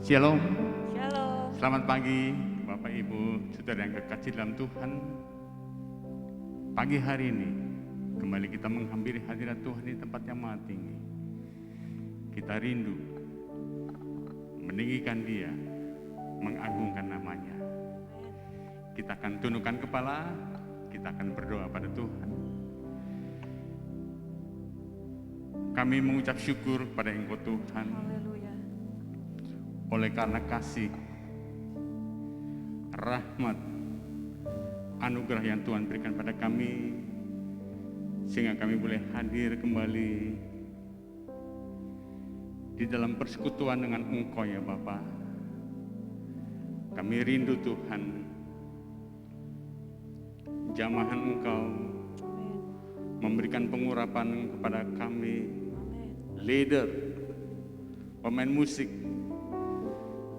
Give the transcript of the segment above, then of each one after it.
Shalom. Shalom. Selamat pagi Bapak Ibu, saudara yang kekasih dalam Tuhan. Pagi hari ini kembali kita menghampiri hadirat Tuhan di tempat yang maha tinggi. Kita rindu meninggikan Dia, mengagungkan namanya. Kita akan tundukkan kepala, kita akan berdoa pada Tuhan. Kami mengucap syukur pada Engkau Tuhan. Haleluya. Oleh karena kasih, rahmat, anugerah yang Tuhan berikan pada kami, sehingga kami boleh hadir kembali di dalam persekutuan dengan Engkau ya Bapa. Kami rindu Tuhan, jamahan Engkau memberikan pengurapan kepada kami, leader, pemain musik,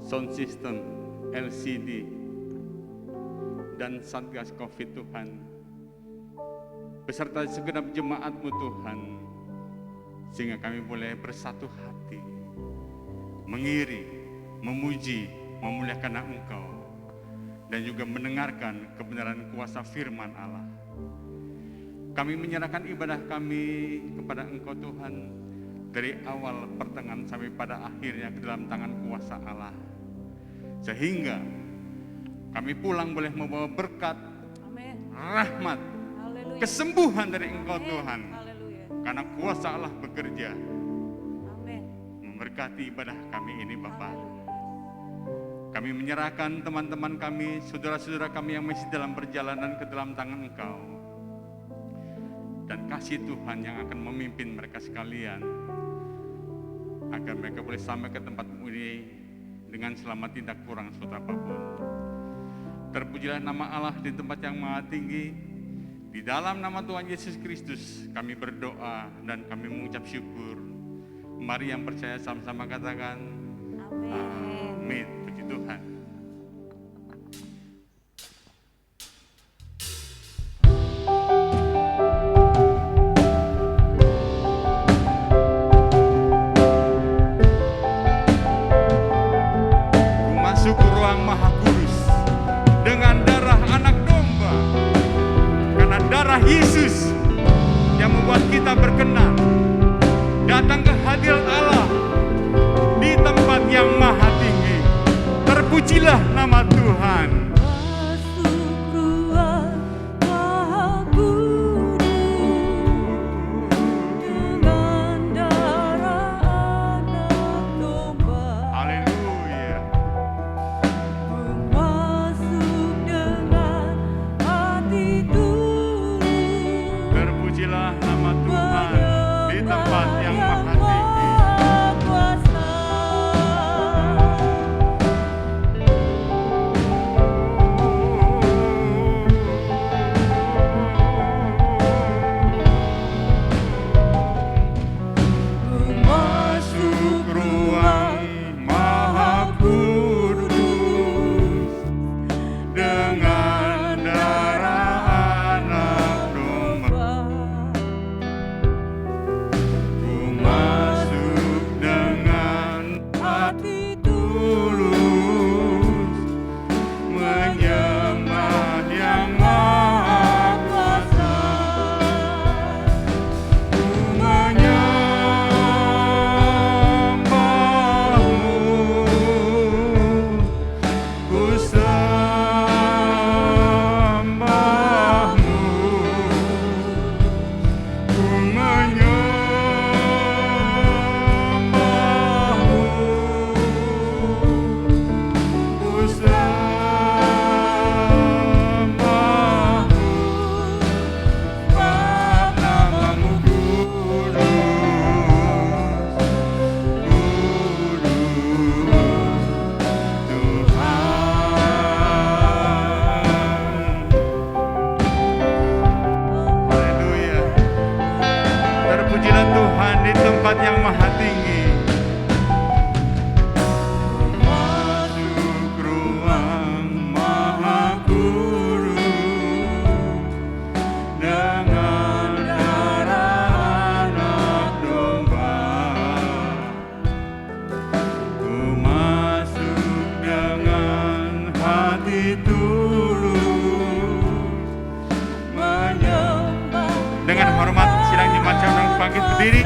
sound system, LCD, dan Satgas Covid Tuhan, beserta segenap jemaat-Mu Tuhan, sehingga kami boleh bersatu hati, mengiring, memuji, memuliakan nama Engkau, dan juga mendengarkan kebenaran kuasa firman Allah. Kami menyerahkan ibadah kami kepada Engkau Tuhan, dari awal, pertengahan, sampai pada akhirnya ke dalam tangan kuasa Allah. Sehingga kami pulang boleh membawa berkat, Amin. rahmat, Haleluya. kesembuhan dari Engkau Amin. Tuhan. Haleluya. Karena kuasa Allah bekerja, Amin. memberkati ibadah kami ini Bapa. Haleluya. Kami menyerahkan teman-teman kami, saudara-saudara kami yang masih dalam perjalanan ke dalam tangan Engkau. Dan kasih Tuhan yang akan memimpin mereka sekalian, agar mereka boleh sampai ke tempat-Mu ini dengan selamat, tidak kurang suatu apapun. Terpujilah nama Allah di tempat yang maha tinggi. Di dalam nama Tuhan Yesus Kristus kami berdoa dan kami mengucap syukur. Mari yang percaya sama-sama katakan Amin. amin. Puji Tuhan. Masuk ke ruang Maha Kudus dengan darah anak domba, karena darah Yesus yang membuat kita berkenan datang ke hadirat Allah di tempat yang maha tinggi. Terpujilah nama Tuhan. Masuk ruang Maha Kudus dengan darah anak domba. Haleluya. Masuk dengan hati tulus. Terpujilah nama Tuhan di tempat yang maha tinggi. Kuasa. bangkit berdiri.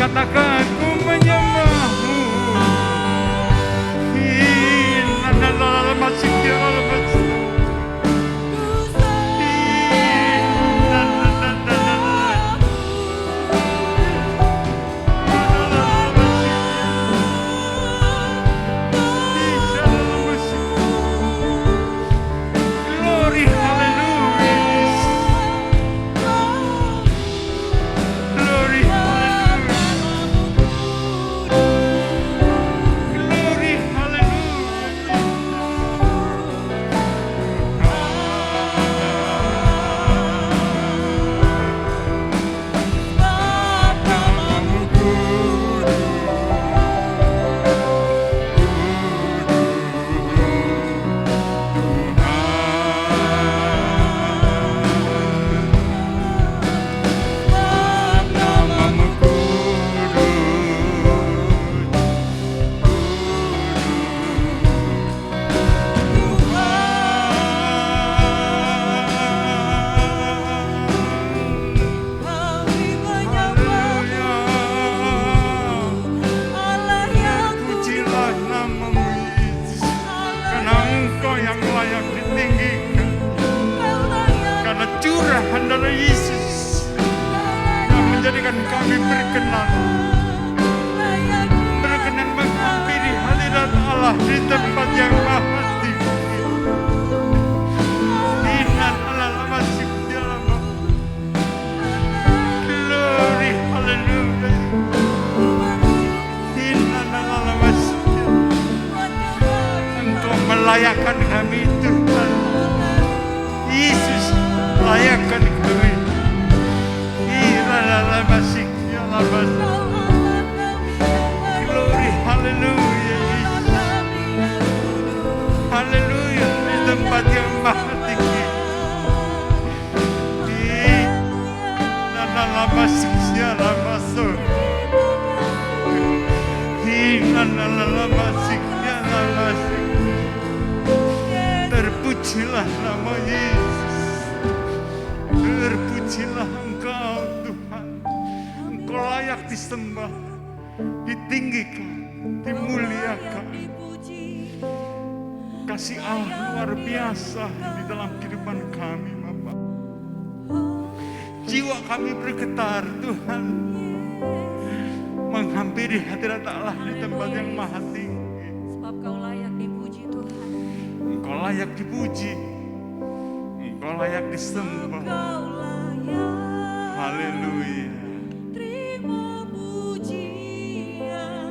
Katakan ku menyembahmu. Glory, hallelujah. Glory, glory, Pujilah namamu Yesus, karena Engkau yang layak ditinggikan, karena curahan darah Yesus yang menjadikan kami berkenan menghampiri hadirat Allah di tempat yang maha tinggi. Inna Allah masih dalam. Glory, hallelujah. Inna Allah masih. Engkau melayakkan kami Tuhan. Yesus layakkan kami. Inna Allah masih dalam. Glory, hallelujah. Haleluya, di tempat yang maha tinggi. Nana masuk, siapa masuk? Nana masuk, siapa masuk? Terpujilah nama Yesus. Terpujilah Engkau Tuhan. Engkau layak disembah, ditinggikan, dimuliakan. Kasih Allah luar biasa di dalam kehidupan kami, Bapak. Jiwa kami bergetar, Tuhan, menghampiri hadirat Allah di tempat yang maha tinggi. Sebab Kau layak dipuji Tuhan. Engkau layak dipuji, Engkau layak disembah. Kau layak. Haleluya. Terima pujian.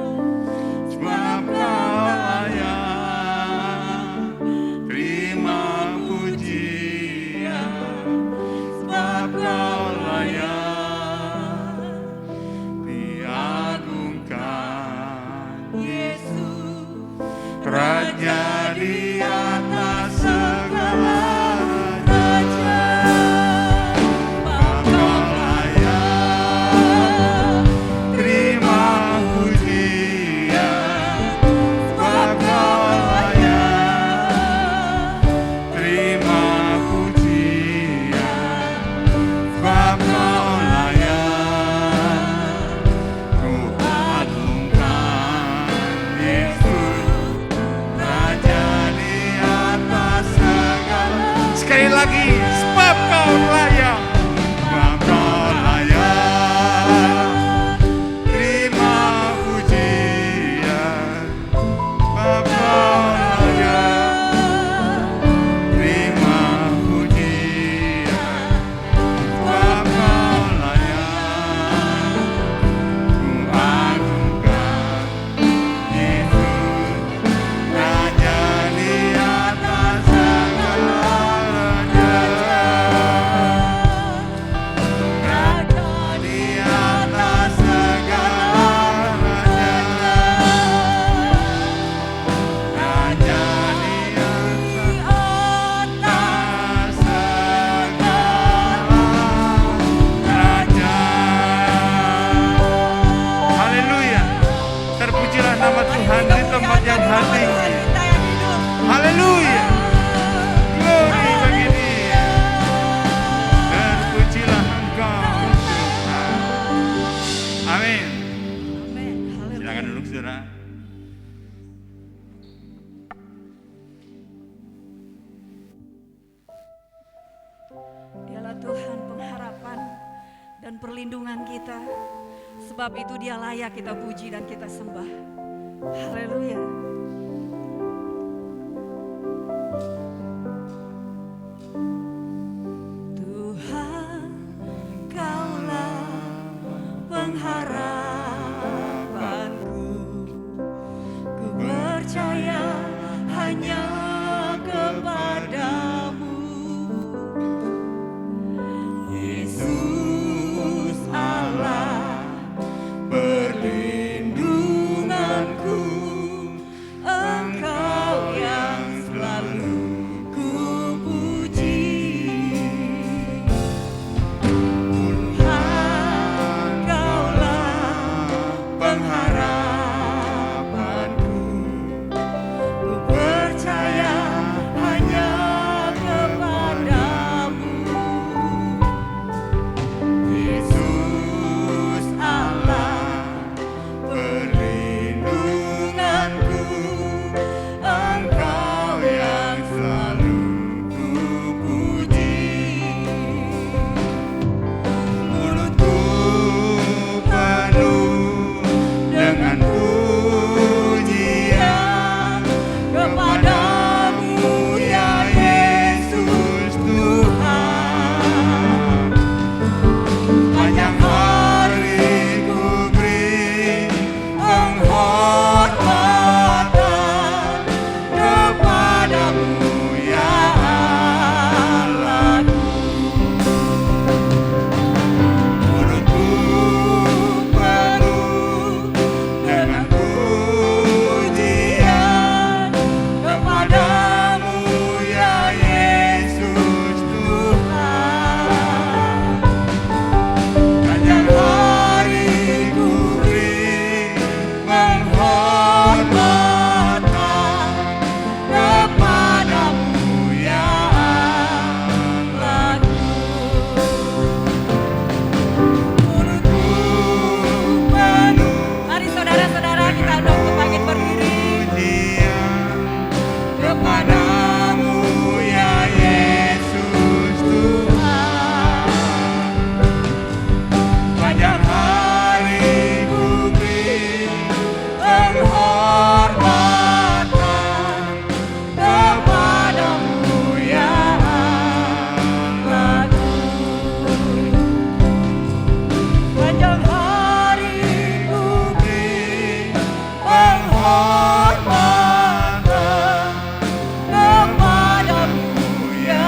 Sebab Kau layak. Terima pujian. Sebab Kau layak diagungkan. Yesus. Raja di atas segala raja. Sebab Kau layak. Terima pujian. Sebab Kau layak. Terima pujian. Sebab Kau layak. Ku agungkan Yesus, Raja di atas segala. Sekali lagi, sebab Kau layak. Sebab Kau layak. Terima pujian. Sebab Kau layak. Terima pujian. Sebab Kau layak. perlindungan kita. Sebab itu Dia layak kita puji dan kita sembah. Haleluya. Tuhan, Kaulah pengharapanku. Ku percaya hanya kepadamu. Yesus Allah perlindunganku, Engkau yang selalu ku puji. Tuhan, Kaulah pengharapanku. Ku percaya hanya kepadamu. Yesus Allah perlindunganku, Engkau yang selalu ku puji. Mulutku penuh dengan pujian kepadamu ya Yesus Tuhan. Panjang hari ku beri penghormatan kepadamu ya Allahku. Mulutku penuh dengan pujian kepadamu ya Yesus Tuhan. Panjang hari ku beri penghormatan kepadamu ya Allahku. Mulutku penuh. Mari saudara-saudara kita untuk bangkit berdiri. Kepadamu ya Yesus Tuhan. Panjang hari ku beri penghormatan kepadamu ya Allahku. Panjang hari ku beri penghormatan kepadamu ya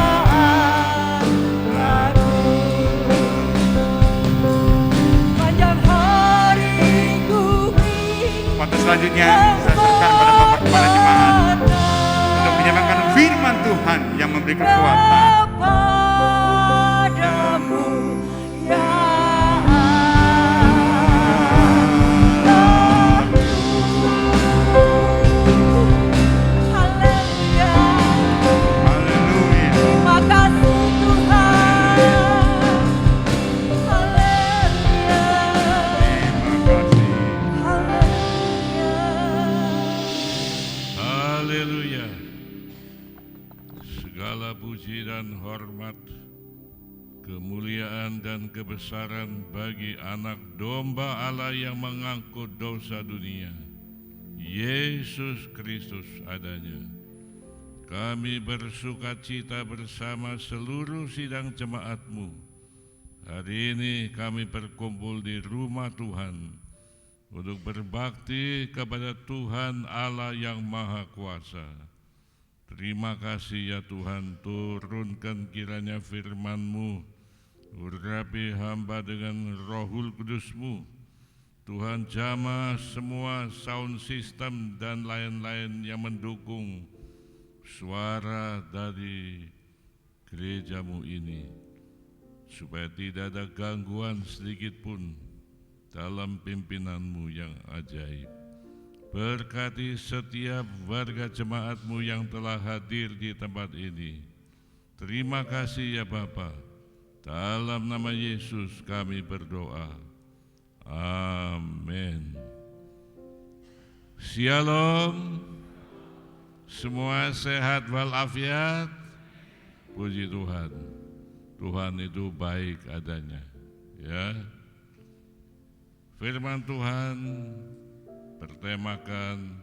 Allahku. Panjang hari ku beri Waktu selanjutnya saya serahkan pada Bapak Kepala Jemaat untuk menyampaikan firman Tuhan yang memberi kekuatan. kepadamu ya Haleluya. Haleluya. Terima kasih Tuhan. Haleluya. Terima kasih. Haleluya. Haleluya. Segala puji dan hormat, kemuliaan dan kebesaran bagi anak domba Allah yang mengangkut dosa dunia, Yesus Kristus adanya. Kami bersuka cita bersama seluruh sidang jemaat-Mu. Hari ini kami berkumpul di rumah Tuhan untuk berbakti kepada Tuhan Allah yang Maha Kuasa. Terima kasih ya Tuhan, turunkan kiranya firman-Mu, urapi hamba dengan Rohul Kudus-Mu. Tuhan, jamah semua sound system dan lain-lain yang mendukung suara dari gereja-Mu ini, supaya tidak ada gangguan sedikit pun dalam pimpinan-Mu yang ajaib. Berkati setiap warga jemaat-Mu yang telah hadir di tempat ini. Terima kasih ya Bapa. Dalam nama Yesus kami berdoa. Amin. Shalom. Semua sehat walafiat. Puji Tuhan. Tuhan itu baik adanya. Ya. Firman Tuhan bertemakan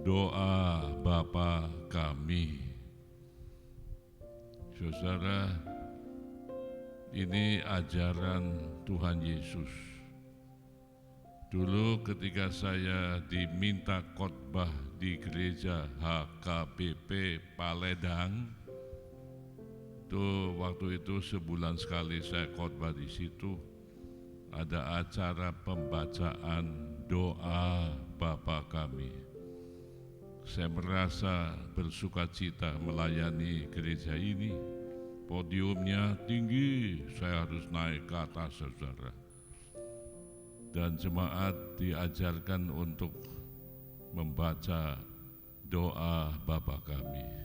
doa Bapa kami. Saudara, ini ajaran Tuhan Yesus. Dulu ketika saya diminta khotbah di gereja HKBP Paledang, waktu itu sebulan sekali saya khotbah di situ. Ada acara pembacaan doa Bapa kami. Saya merasa bersukacita melayani gereja ini. Podiumnya tinggi, saya harus naik ke atas, saudara. Dan jemaat diajarkan untuk membaca doa Bapa kami.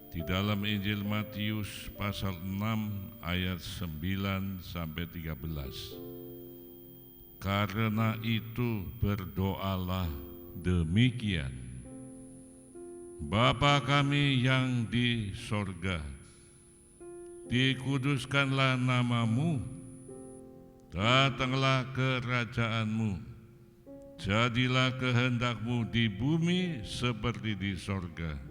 Di dalam Injil Matius pasal 6 ayat 9 sampai 13. Karena itu berdoalah demikian. Bapa kami yang di sorga, dikuduskanlah namamu, datanglah kerajaanmu, jadilah kehendakmu di bumi seperti di sorga.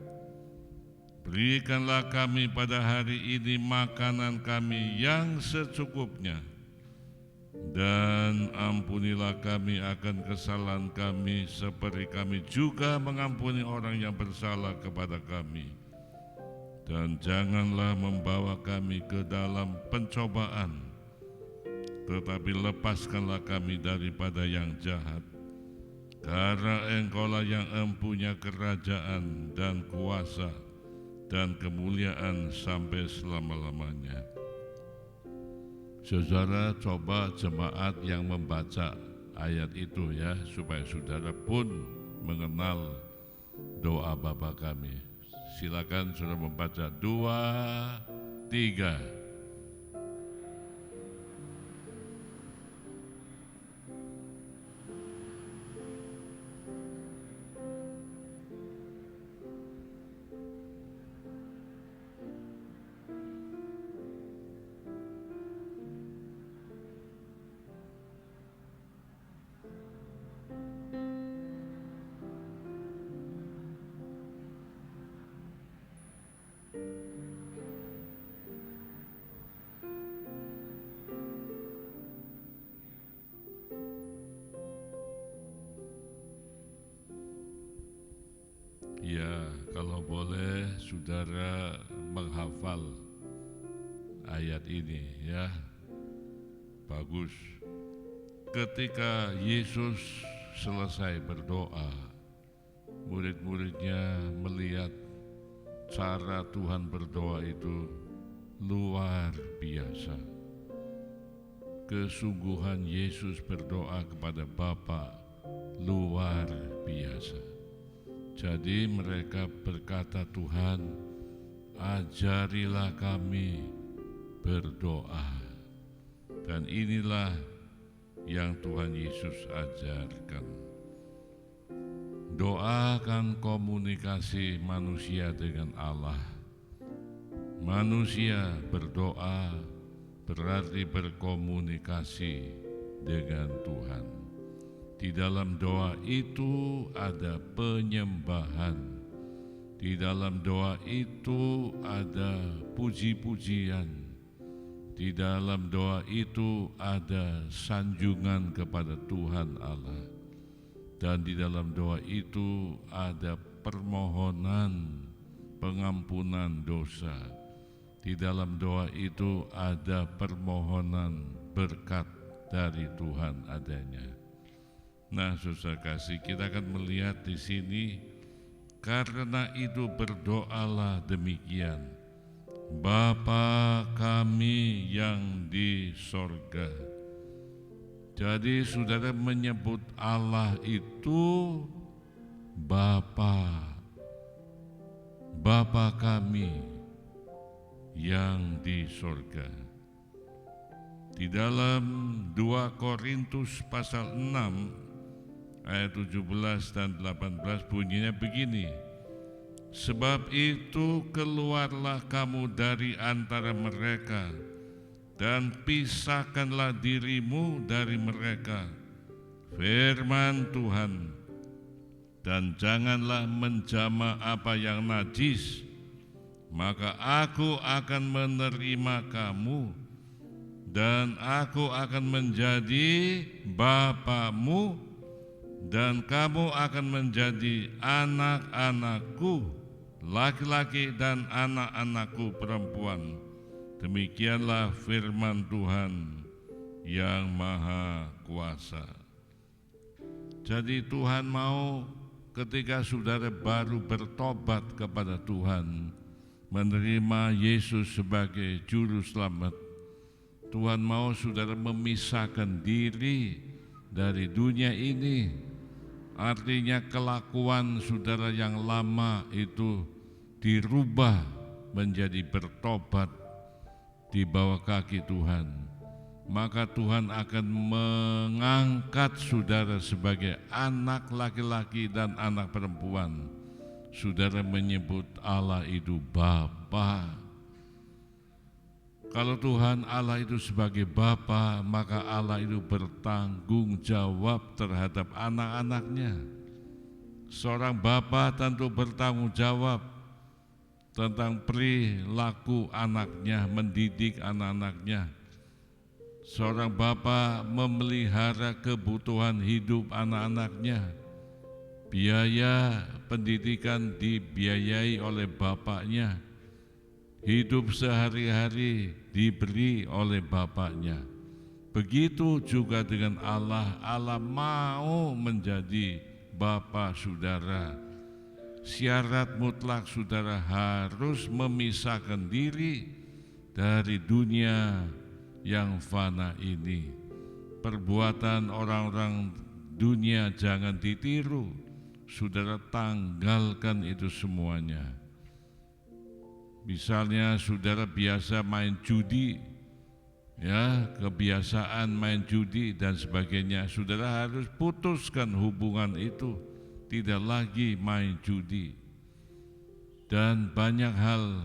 Berikanlah kami pada hari ini makanan kami yang secukupnya, dan ampunilah kami akan kesalahan kami seperti kami juga mengampuni orang yang bersalah kepada kami. Dan janganlah membawa kami ke dalam pencobaan, tetapi lepaskanlah kami daripada yang jahat. Karena Engkaulah yang empunya kerajaan dan kuasa dan kemuliaan sampai selama-lamanya. Saudara, coba jemaat yang membaca ayat itu ya, supaya saudara pun mengenal doa Bapa kami. Silakan saudara membaca 2, 3. Ya, kalau boleh saudara menghafal ayat ini ya. Bagus. Ketika Yesus selesai berdoa, murid-muridnya melihat cara Tuhan berdoa itu luar biasa. Kesungguhan Yesus berdoa kepada Bapa luar biasa. Jadi mereka berkata, Tuhan, ajarilah kami berdoa. Dan inilah yang Tuhan Yesus ajarkan. Doa kan komunikasi manusia dengan Allah. Manusia berdoa berarti berkomunikasi dengan Tuhan. Di dalam doa itu ada penyembahan. Di dalam doa itu ada puji-pujian. Di dalam doa itu ada sanjungan kepada Tuhan Allah. Dan di dalam doa itu ada permohonan pengampunan dosa. Di dalam doa itu ada permohonan berkat dari Tuhan adanya. Nah, saudara kasih, kita akan melihat di sini, karena itu berdoalah demikian. Bapa kami yang di sorga. Jadi saudara menyebut Allah itu Bapa. Bapa kami yang di sorga. Di dalam 2 Korintus pasal 6 ayat 17 dan 18 bunyinya begini. Sebab itu keluarlah kamu dari antara mereka, dan pisahkanlah dirimu dari mereka, firman Tuhan, dan janganlah menjamah apa yang najis, maka aku akan menerima kamu, dan aku akan menjadi Bapamu, dan kamu akan menjadi anak-anakku laki-laki dan anak-anakku perempuan. Demikianlah firman Tuhan yang Maha Kuasa. Jadi Tuhan mau ketika saudara baru bertobat kepada Tuhan, menerima Yesus sebagai juru selamat, Tuhan mau saudara memisahkan diri dari dunia ini. Artinya kelakuan saudara yang lama itu dirubah menjadi bertobat di bawah kaki Tuhan. Maka Tuhan akan mengangkat saudara sebagai anak laki-laki dan anak perempuan. Saudara menyebut Allah itu Bapa. Kalau Tuhan Allah itu sebagai Bapa, maka Allah itu bertanggung jawab terhadap anak-anaknya. Seorang Bapa tentu bertanggung jawab tentang perilaku anaknya, mendidik anak-anaknya. Seorang Bapa memelihara kebutuhan hidup anak-anaknya. Biaya pendidikan dibiayai oleh bapaknya. Hidup sehari-hari diberi oleh Bapaknya. Begitu juga dengan Allah. Allah mau menjadi Bapa saudara. Syarat mutlak saudara harus memisahkan diri dari dunia yang fana ini. Perbuatan orang-orang dunia jangan ditiru. Saudara tanggalkan itu semuanya. Misalnya saudara biasa main judi, ya, kebiasaan main judi dan sebagainya, saudara harus putuskan hubungan itu, tidak lagi main judi. Dan banyak hal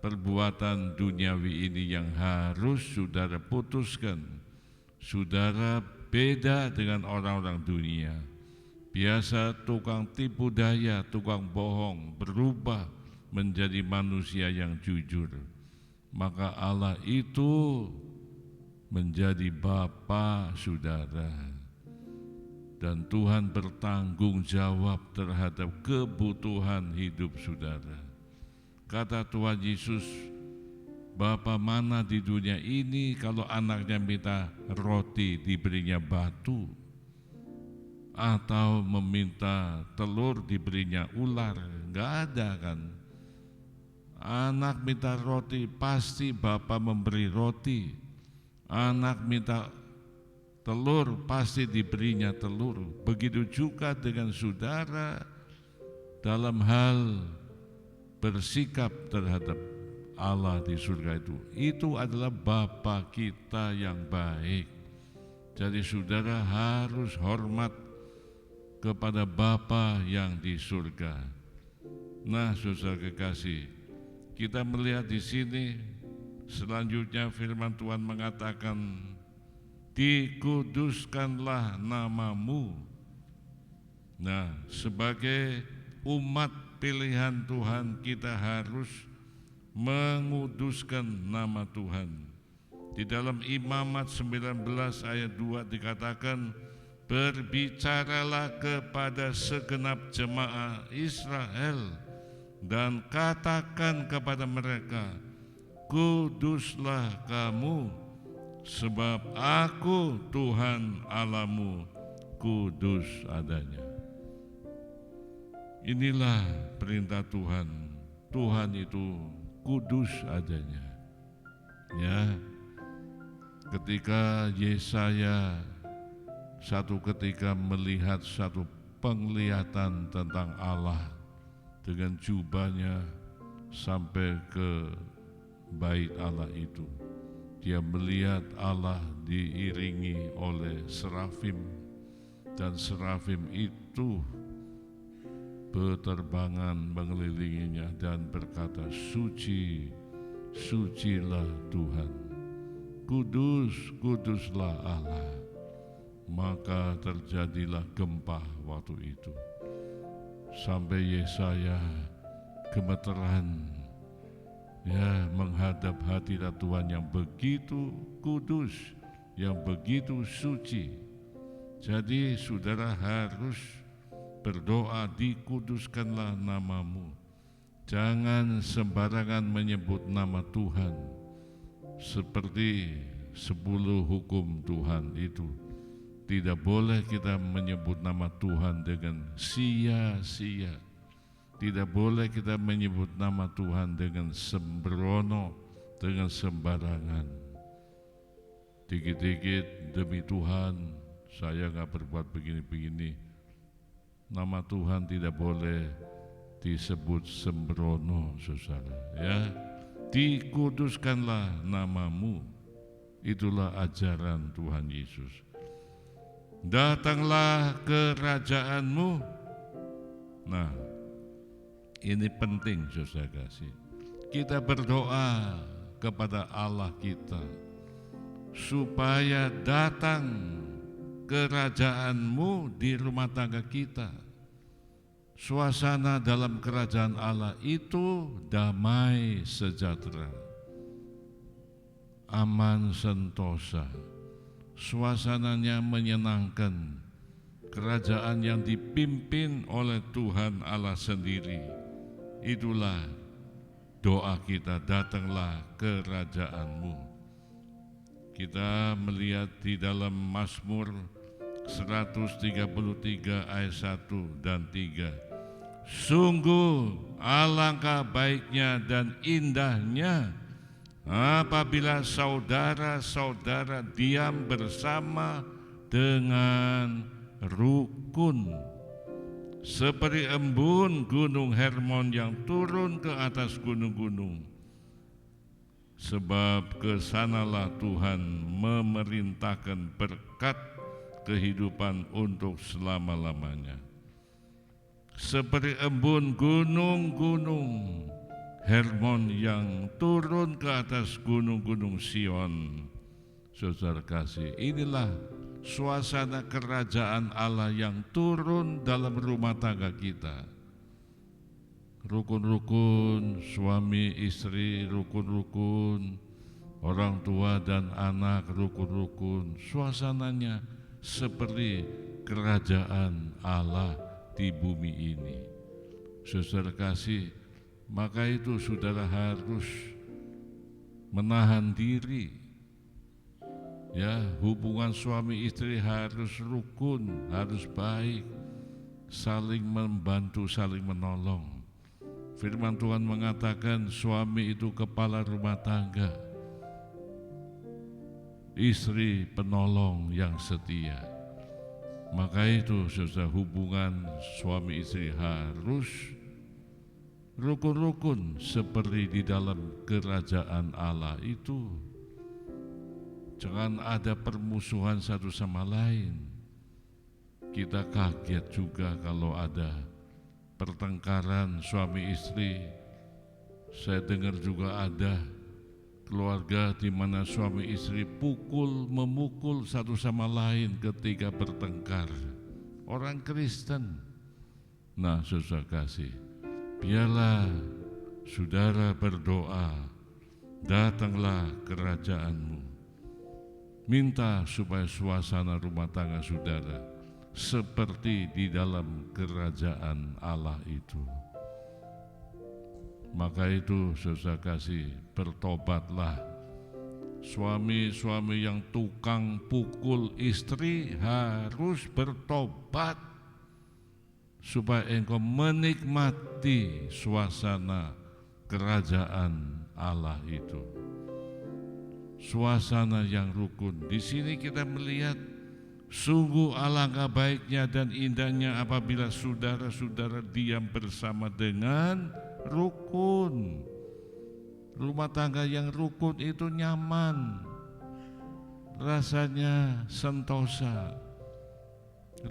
perbuatan duniawi ini yang harus saudara putuskan. Saudara beda dengan orang-orang dunia. Biasa tukang tipu daya, tukang bohong, berubah menjadi manusia yang jujur. Maka Allah itu menjadi Bapa saudara. Dan Tuhan bertanggung jawab terhadap kebutuhan hidup saudara. Kata Tuhan Yesus, Bapa mana di dunia ini kalau anaknya minta roti diberinya batu, atau meminta telur diberinya ular? Enggak ada kan. Anak minta roti, pasti Bapa memberi roti. Anak minta telur, pasti diberinya telur. Begitu juga dengan saudara dalam hal bersikap terhadap Allah di surga itu. Itu adalah Bapa kita yang baik. Jadi saudara harus hormat kepada Bapa yang di surga. Nah, saudara kekasih, kita melihat di sini selanjutnya firman Tuhan mengatakan, dikuduskanlah namamu. Nah, sebagai umat pilihan Tuhan, kita harus menguduskan nama Tuhan. Di dalam Imamat 19 ayat 2 dikatakan, berbicaralah kepada segenap jemaah Israel dan katakan kepada mereka, kuduslah kamu, sebab aku Tuhan Allahmu, kudus adanya. Inilah perintah Tuhan. Tuhan itu kudus adanya. Ya, ketika Yesaya satu ketika melihat satu penglihatan tentang Allah dengan jubahnya sampai ke bait Allah itu, dia melihat Allah diiringi oleh serafim, dan serafim itu berterbangan mengelilinginya dan berkata, suci, sucilah Tuhan, kudus, kuduslah Allah. Maka terjadilah gempa waktu itu. Sampai Yesaya gemeteran, ya, menghadap hadirat Tuhan yang begitu kudus, yang begitu suci. Jadi saudara harus berdoa, dikuduskanlah namamu. Jangan sembarangan menyebut nama Tuhan, seperti 10 hukum Tuhan itu. Tidak boleh kita menyebut nama Tuhan dengan sia-sia. Tidak boleh kita menyebut nama Tuhan dengan sembrono, dengan sembarangan. Dikit-dikit demi Tuhan, saya gak berbuat begini-begini. Nama Tuhan tidak boleh disebut sembrono, saudara. Ya, dikuduskanlah namamu. Itulah ajaran Tuhan Yesus. Datanglah kerajaanmu. Nah, ini penting, saudara kasih. Kita berdoa kepada Allah kita supaya datang kerajaanmu di rumah tangga kita. Suasana dalam kerajaan Allah itu damai sejahtera, aman sentosa. Suasananya menyenangkan, kerajaan yang dipimpin oleh Tuhan Allah sendiri. Itulah doa kita, datanglah kerajaanmu. Kita melihat di dalam Mazmur 133 ayat 1 dan 3. Sungguh alangkah baiknya dan indahnya apabila saudara-saudara diam bersama dengan rukun, seperti embun gunung Hermon yang turun ke atas gunung-gunung. Sebab kesanalah Tuhan memerintahkan berkat kehidupan untuk selama-lamanya. Seperti embun gunung-gunung Hermon yang turun ke atas gunung-gunung Sion. Saudara kasih, inilah suasana kerajaan Allah yang turun dalam rumah tangga kita. Rukun-rukun suami istri, rukun-rukun orang tua dan anak, rukun-rukun. Suasananya seperti kerajaan Allah di bumi ini. Saudara kasih, maka itu saudara harus menahan diri. Ya, hubungan suami istri harus rukun, harus baik, saling membantu, saling menolong. Firman Tuhan mengatakan suami itu kepala rumah tangga, istri penolong yang setia. Maka itu saudara, hubungan suami istri harus rukun-rukun seperti di dalam kerajaan Allah itu. Jangan ada permusuhan satu sama lain. Kita kaget juga kalau ada pertengkaran suami istri. Saya dengar juga ada keluarga di mana suami istri memukul satu sama lain ketika bertengkar. Orang Kristen. Nah, saudara kasih, biarlah saudara berdoa, datanglah kerajaanmu. Minta supaya suasana rumah tangga saudara seperti di dalam kerajaan Allah itu. Maka itu saudara kasih, bertobatlah. Suami-suami yang tukang pukul istri harus bertobat supaya engkau menikmati suasana kerajaan Allah itu. Suasana yang rukun. Di sini kita melihat sungguh alangkah baiknya dan indahnya apabila saudara-saudara diam bersama dengan rukun. Rumah tangga yang rukun itu nyaman, rasanya sentosa,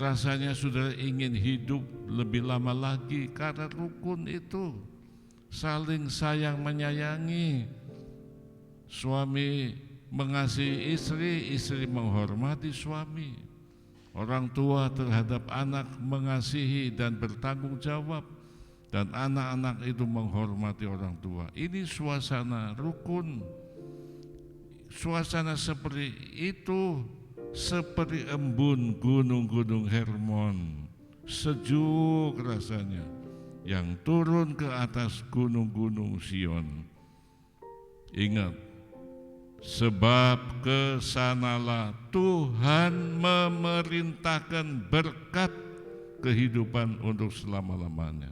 rasanya saudara ingin hidup lebih lama lagi karena rukun itu saling sayang menyayangi. Suami mengasihi istri, istri menghormati suami, orang tua terhadap anak mengasihi dan bertanggung jawab, dan anak-anak itu menghormati orang tua. Ini suasana rukun. Suasana seperti itu seperti embun gunung-gunung Hermon, sejuk rasanya, yang turun ke atas gunung-gunung Sion. Ingat, sebab kesanalah Tuhan memerintahkan berkat kehidupan untuk selama-lamanya.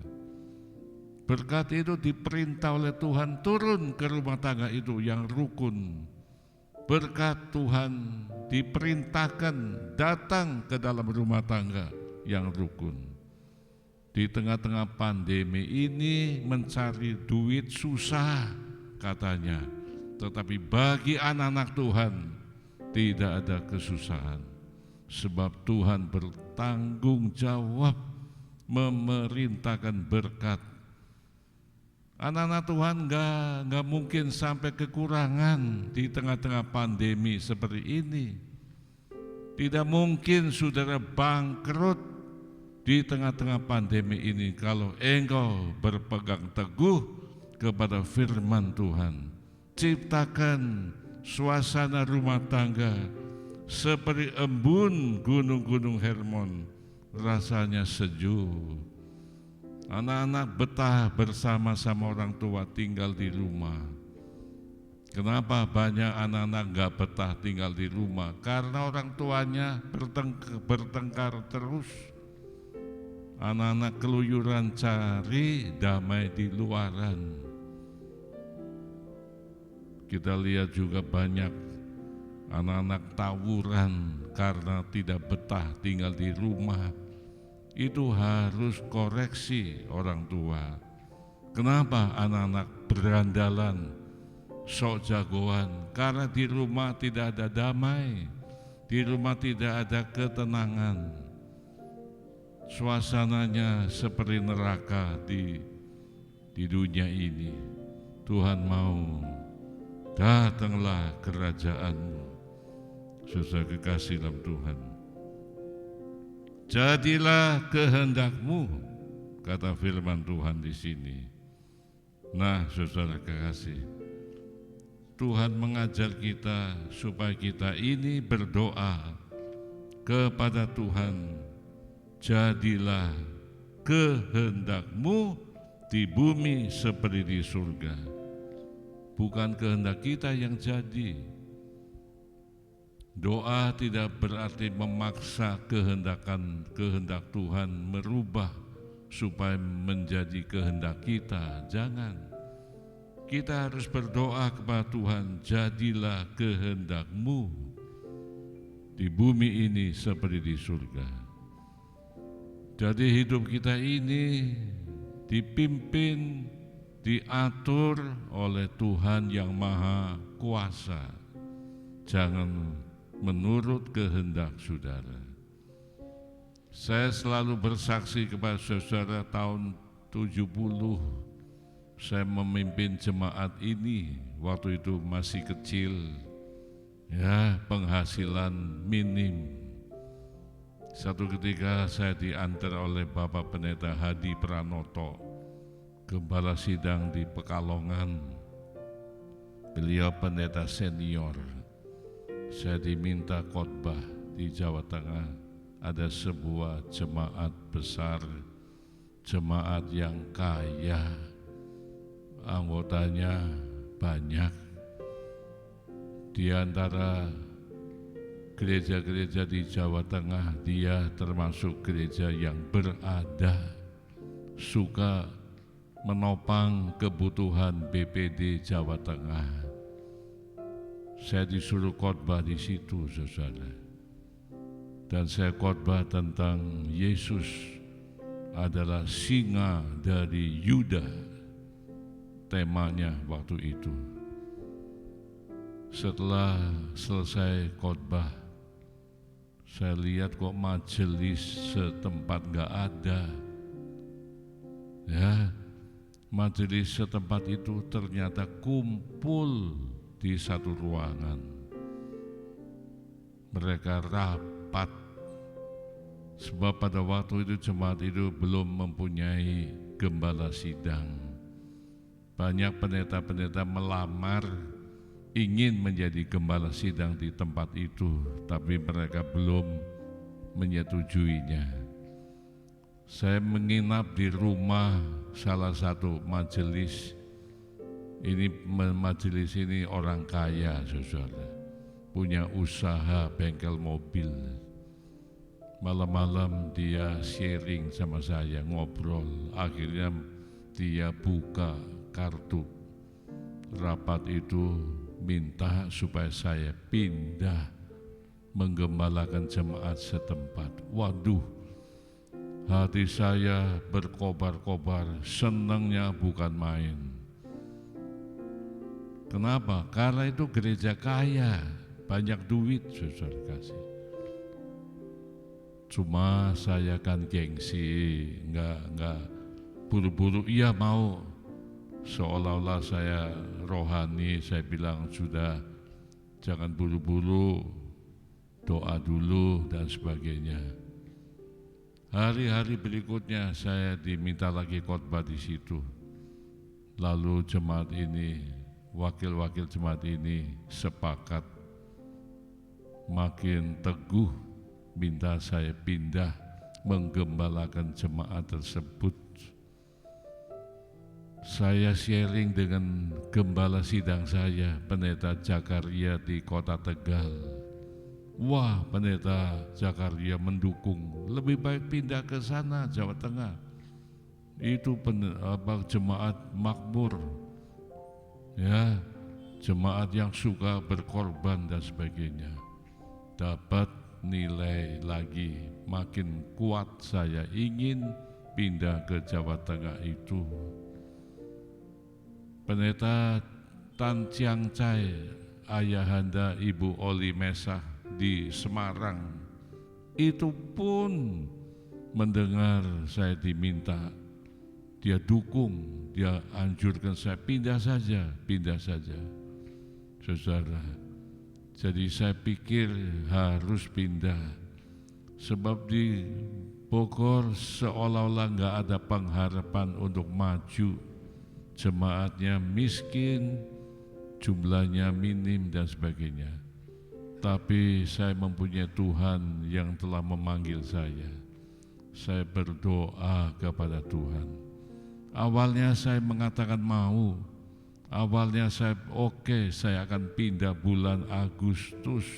Berkat itu diperintah oleh Tuhan turun ke rumah tangga itu yang rukun. Berkat Tuhan diperintahkan datang ke dalam rumah tangga yang rukun. Di tengah-tengah pandemi ini mencari duit susah katanya, tetapi bagi anak-anak Tuhan tidak ada kesusahan, sebab Tuhan bertanggung jawab memerintahkan berkat. Anak-anak Tuhan nggak mungkin sampai kekurangan di tengah-tengah pandemi seperti ini. Tidak mungkin saudara bangkrut di tengah-tengah pandemi ini kalau engkau berpegang teguh kepada firman Tuhan. Ciptakan suasana rumah tangga seperti embun gunung-gunung Hermon, rasanya sejuk. Anak-anak betah bersama-sama orang tua tinggal di rumah. Kenapa banyak anak-anak gak betah tinggal di rumah? Karena orang tuanya bertengkar terus. Anak-anak keluyuran cari damai di luaran. Kita lihat juga banyak anak-anak tawuran karena tidak betah tinggal di rumah. Itu harus koreksi orang tua. Kenapa anak-anak berandalan, sok jagoan? Karena di rumah tidak ada damai, di rumah tidak ada ketenangan. Suasananya seperti neraka di dunia ini. Tuhan mau, datanglah kerajaan-Mu. Saudara kekasih dalam Tuhan, jadilah kehendak-Mu, kata firman Tuhan di sini. Nah, saudara kekasih, Tuhan mengajar kita supaya kita ini berdoa kepada Tuhan, jadilah kehendak-Mu di bumi seperti di surga. Bukan kehendak kita yang jadi. Doa tidak berarti memaksa kehendak Tuhan merubah supaya menjadi kehendak kita. Jangan. Kita harus berdoa kepada Tuhan, jadilah kehendak-Mu di bumi ini seperti di surga. Jadi hidup kita ini dipimpin, diatur oleh Tuhan yang Maha Kuasa. Jangan menurut kehendak saudara. Saya selalu bersaksi kepada saudara, tahun 70 saya memimpin jemaat ini, waktu itu masih kecil, ya, penghasilan minim. Satu ketika saya diantar oleh Bapak Pendeta Hadi Pranoto, Gembala Sidang di Pekalongan. Beliau pendeta senior. Saya diminta khotbah di Jawa Tengah. Ada sebuah jemaat besar, jemaat yang kaya, anggotanya banyak. Di antara gereja-gereja di Jawa Tengah, dia termasuk gereja yang berada, suka menopang kebutuhan BPD Jawa Tengah. Saya disuruh khotbah di situ, saudara. Dan saya khotbah tentang Yesus adalah singa dari Yuda. Temanya waktu itu. Setelah selesai khotbah, saya lihat kok majelis setempat gak ada. Ya, majelis setempat itu ternyata kumpul di satu ruangan. mereka rapat. Sebab pada waktu itu jemaat itu belum mempunyai gembala sidang. Banyak pendeta-pendeta melamar ingin menjadi gembala sidang di tempat itu, tapi mereka belum menyetujuinya. Saya menginap di rumah salah satu majelis. Majelis ini orang kaya, saudara, punya usaha bengkel mobil. Malam-malam dia sharing sama saya, ngobrol. Akhirnya dia buka kartu rapat itu, minta supaya saya pindah menggembalakan jemaat setempat. Waduh, hati saya berkobar-kobar, senangnya bukan main. Kenapa? Karena itu gereja kaya, banyak duit, saudara kasih. Cuma saya kan gengsi, nggak buru-buru iya mau, seolah-olah saya rohani. Saya bilang sudah, jangan buru-buru, doa dulu dan sebagainya. Hari-hari berikutnya saya diminta lagi khotbah di situ. Lalu jemaat ini, wakil-wakil jemaat ini sepakat makin teguh minta saya pindah menggembalakan jemaat tersebut. Saya sharing dengan gembala sidang saya, Pendeta Zakaria di Kota Tegal. Wah, Pendeta Zakaria mendukung, lebih baik pindah ke sana, Jawa Tengah. Itu jemaat makmur, ya, jemaat yang suka berkorban dan sebagainya. Dapat nilai lagi, makin kuat saya ingin pindah ke Jawa Tengah itu. Pendeta Tan Chiang Chai, ayahanda Ibu Oli Mesah di Semarang, itu pun mendengar saya diminta, dia dukung, dia anjurkan saya pindah saja, saudara. Jadi saya pikir harus pindah, sebab di Bogor seolah-olah nggak ada pengharapan untuk maju. Jemaatnya miskin, jumlahnya minim dan sebagainya. Tapi saya mempunyai Tuhan yang telah memanggil saya. Saya berdoa kepada Tuhan. Awalnya saya mengatakan mau. Awalnya saya oke, saya akan pindah bulan Agustus.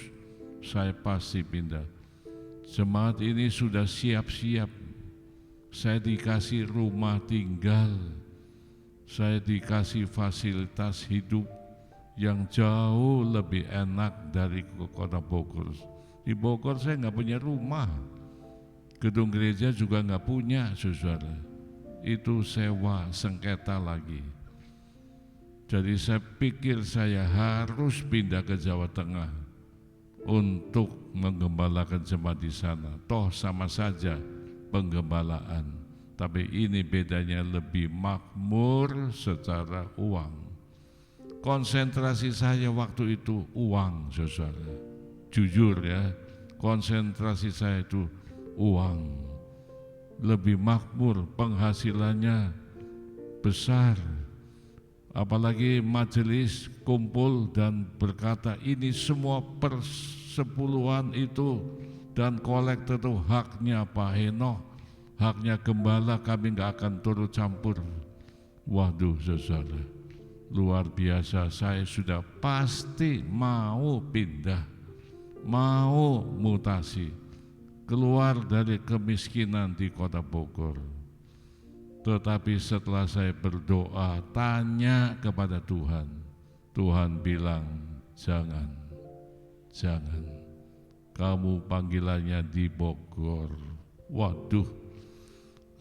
Saya pasti pindah. Jemaat ini sudah siap-siap. Saya dikasih rumah tinggal. Saya dikasih fasilitas hidup yang jauh lebih enak dari Kota Bogor. Di Bogor saya nggak punya rumah. Gedung gereja juga nggak punya, saudara. Itu sewa, sengketa lagi. Jadi saya pikir saya harus pindah ke Jawa Tengah untuk menggembalakan jemaat di sana. Toh sama saja penggembalaan, tapi ini bedanya lebih makmur secara uang. Konsentrasi saya waktu itu uang, saudara. Jujur ya, konsentrasi saya itu uang. Lebih makmur, penghasilannya besar. Apalagi majelis kumpul dan berkata ini semua persepuluhan itu dan kolektor itu haknya Pak Henoh, haknya gembala, kami gak akan turut campur. Waduh, saudara, luar biasa. Saya sudah pasti mau pindah, mau mutasi, keluar dari kemiskinan di Kota Bogor. Tetapi setelah saya berdoa, tanya kepada Tuhan, Tuhan bilang, jangan, kamu panggilannya di Bogor. Waduh,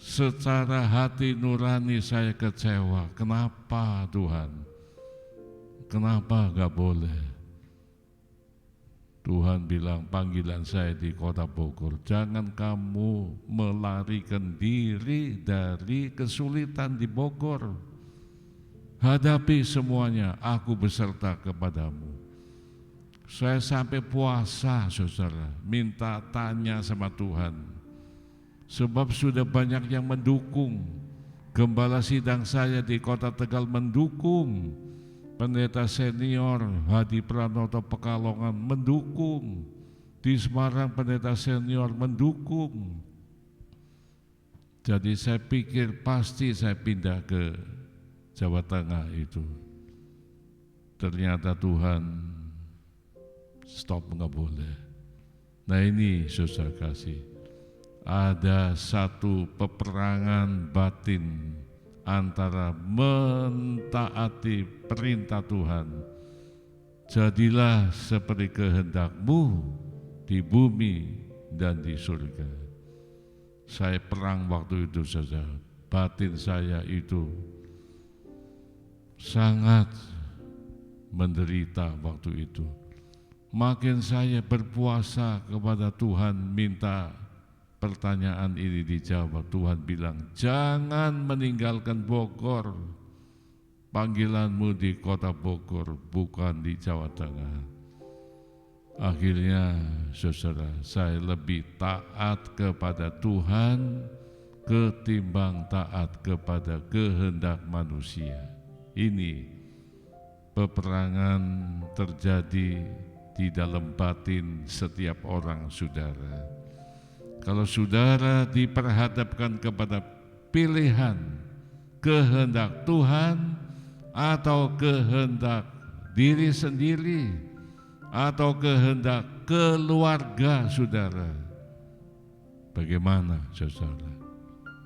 secara hati nurani saya kecewa. Kenapa Tuhan? Kenapa gak boleh? Tuhan bilang panggilan saya di Kota Bogor, jangan kamu melarikan diri dari kesulitan di Bogor. Hadapi semuanya, aku beserta kepadamu. Saya sampai puasa, saudara, minta tanya sama Tuhan. Sebab sudah banyak yang mendukung. Gembala sidang saya di kota Tegal mendukung. Pendeta senior Hadi Pranoto Pekalongan mendukung. Di Semarang pendeta senior mendukung. Jadi saya pikir pasti saya pindah ke Jawa Tengah itu. Ternyata Tuhan stop, nggak boleh. Nah ini saudara kasih, ada satu peperangan batin antara mentaati perintah Tuhan. Jadilah seperti kehendak-Mu di bumi dan di surga. Saya perang waktu itu saja, batin saya itu sangat menderita waktu itu. Makin saya berpuasa kepada Tuhan, minta pertanyaan ini dijawab. Tuhan bilang, jangan meninggalkan Bogor. Panggilanmu di kota Bogor, bukan di Jawa Tengah. Akhirnya saudara, saya lebih taat kepada Tuhan ketimbang taat kepada kehendak manusia. Ini peperangan terjadi di dalam batin setiap orang saudara. Kalau saudara diperhadapkan kepada pilihan kehendak Tuhan atau kehendak diri sendiri atau kehendak keluarga saudara, bagaimana saudara?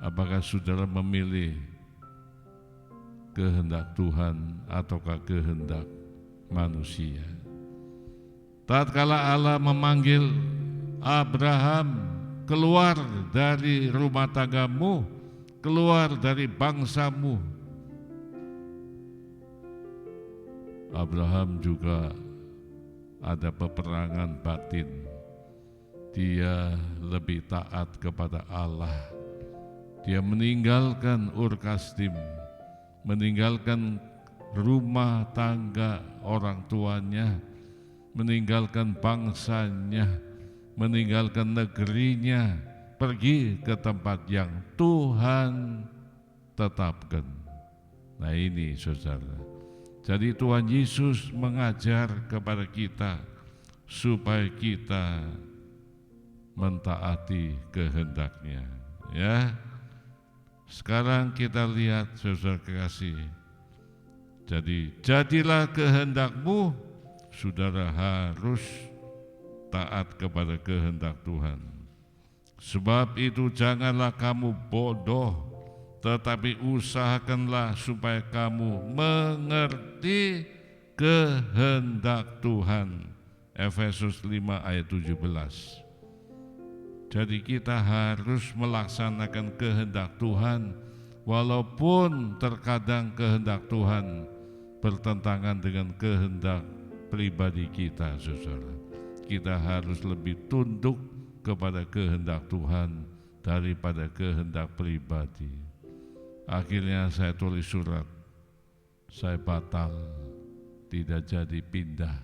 Apakah saudara memilih kehendak Tuhan ataukah kehendak manusia? Tatkala Allah memanggil Abraham, keluar dari rumah tanggamu, keluar dari bangsamu, Abraham juga ada peperangan batin. Dia lebih taat kepada Allah. Dia meninggalkan Ur Kasdim, meninggalkan rumah tangga orang tuanya, meninggalkan bangsanya, meninggalkan negerinya, pergi ke tempat yang Tuhan tetapkan. Nah ini saudara, jadi Tuhan Yesus mengajar kepada kita supaya kita mentaati kehendak-Nya. Ya, sekarang kita lihat saudara kekasih. Jadi jadilah kehendak-Mu, saudara harus taat kepada kehendak Tuhan. Sebab itu janganlah kamu bodoh, tetapi usahakanlah supaya kamu mengerti kehendak Tuhan. Efesus 5 ayat 17. Jadi kita harus melaksanakan kehendak Tuhan, walaupun terkadang kehendak Tuhan bertentangan dengan kehendak pribadi kita, saudara. Kita harus lebih tunduk kepada kehendak Tuhan daripada kehendak pribadi. Akhirnya saya tulis surat, saya batal, tidak jadi pindah,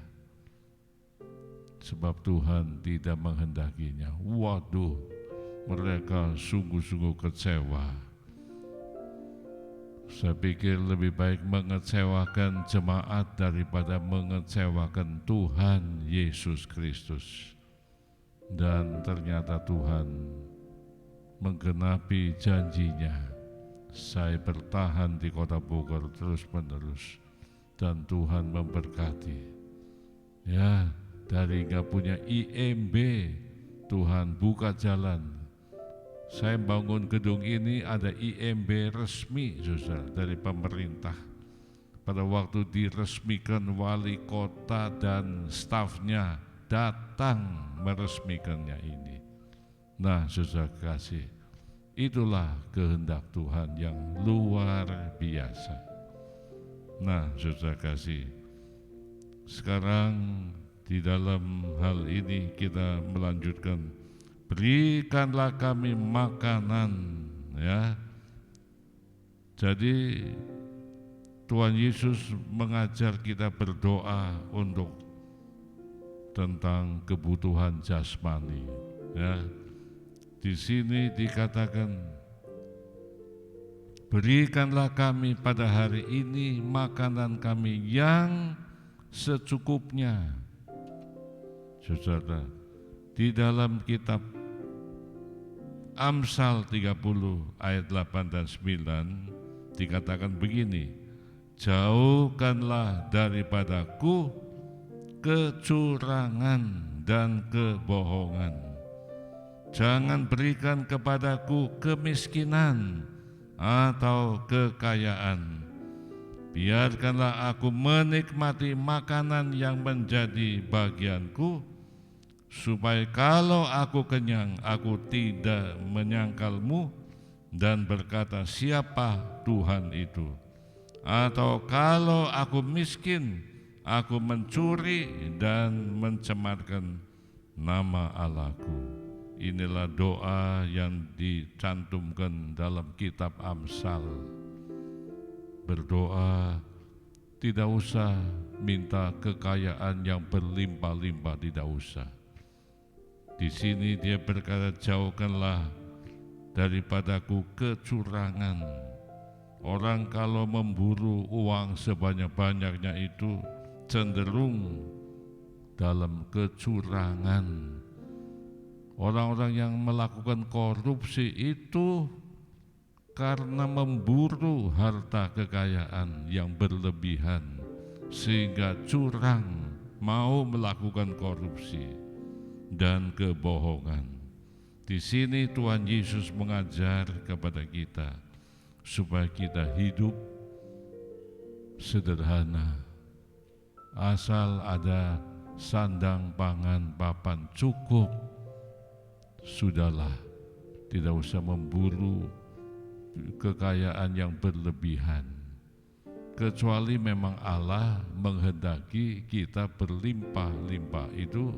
sebab Tuhan tidak menghendakinya. Waduh, mereka sungguh-sungguh kecewa. Saya pikir lebih baik mengecewakan jemaat daripada mengecewakan Tuhan Yesus Kristus. Dan ternyata Tuhan menggenapi janjinya. Saya bertahan di kota Bogor terus-menerus dan Tuhan memberkati. Ya, dari nggak punya IMB, Tuhan buka jalan. Saya bangun gedung ini ada IMB resmi, saudara, dari pemerintah. Pada waktu diresmikan, wali kota dan stafnya datang meresmikannya ini. Nah, saudara kasih, itulah kehendak Tuhan yang luar biasa. Nah, saudara kasih, sekarang di dalam hal ini kita melanjutkan, berikanlah kami makanan, ya. Jadi Tuhan Yesus mengajar kita berdoa untuk tentang kebutuhan jasmani. Ya, di sini dikatakan, berikanlah kami pada hari ini makanan kami yang secukupnya. Saudara, di dalam kitab Amsal 30 ayat 8 dan 9 dikatakan begini, jauhkanlah daripadaku kecurangan dan kebohongan. Jangan berikan kepadaku kemiskinan atau kekayaan. Biarkanlah aku menikmati makanan yang menjadi bagianku, supaya kalau aku kenyang, aku tidak menyangkalmu dan berkata, siapa Tuhan itu? Atau kalau aku miskin, aku mencuri dan mencemarkan nama Allahku. Inilah doa yang dicantumkan dalam kitab Amsal. Berdoa, tidak usah minta kekayaan yang berlimpah-limpah, tidak usah. Di sini dia berkata, jauhkanlah daripadaku kecurangan. Orang kalau memburu uang sebanyak-banyaknya itu cenderung dalam kecurangan. Orang-orang yang melakukan korupsi itu karena memburu harta kekayaan yang berlebihan, sehingga curang, mau melakukan korupsi dan kebohongan. Di sini Tuhan Yesus mengajar kepada kita supaya kita hidup sederhana, asal ada sandang, pangan, papan cukup, sudahlah, tidak usah memburu kekayaan yang berlebihan. Kecuali memang Allah menghendaki kita berlimpah-limpah, itu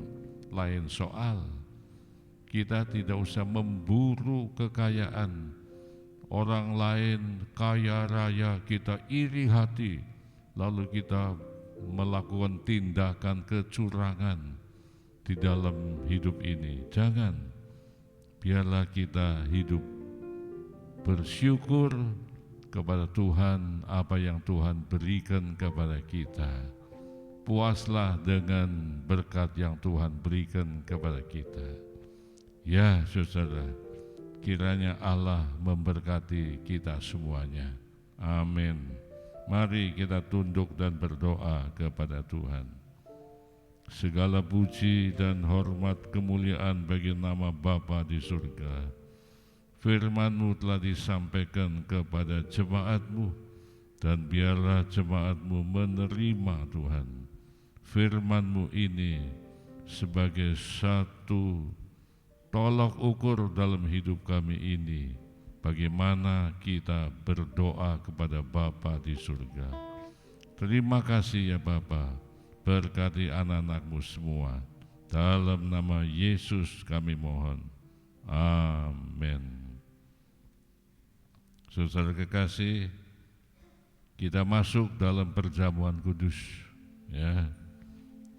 lain soal. Kita tidak usah memburu kekayaan orang lain kaya raya, kita iri hati, lalu kita melakukan tindakan kecurangan di dalam hidup ini. Jangan. Biarlah kita hidup bersyukur kepada Tuhan apa yang Tuhan berikan kepada kita. Puaslah dengan berkat yang Tuhan berikan kepada kita. Ya saudara, kiranya Allah memberkati kita semuanya. Amin. Mari kita tunduk dan berdoa kepada Tuhan. Segala puji dan hormat kemuliaan bagi nama Bapa di surga. Firman-Mu telah disampaikan kepada jemaat-Mu, dan biarlah jemaat-Mu menerima Tuhan firman-Mu ini sebagai satu tolak ukur dalam hidup kami ini, bagaimana kita berdoa kepada Bapa di surga. Terima kasih ya Bapa. Berkati anak-anak-Mu semua. Dalam nama Yesus kami mohon. Amin. Saudara kekasih, kita masuk dalam perjamuan kudus. Ya,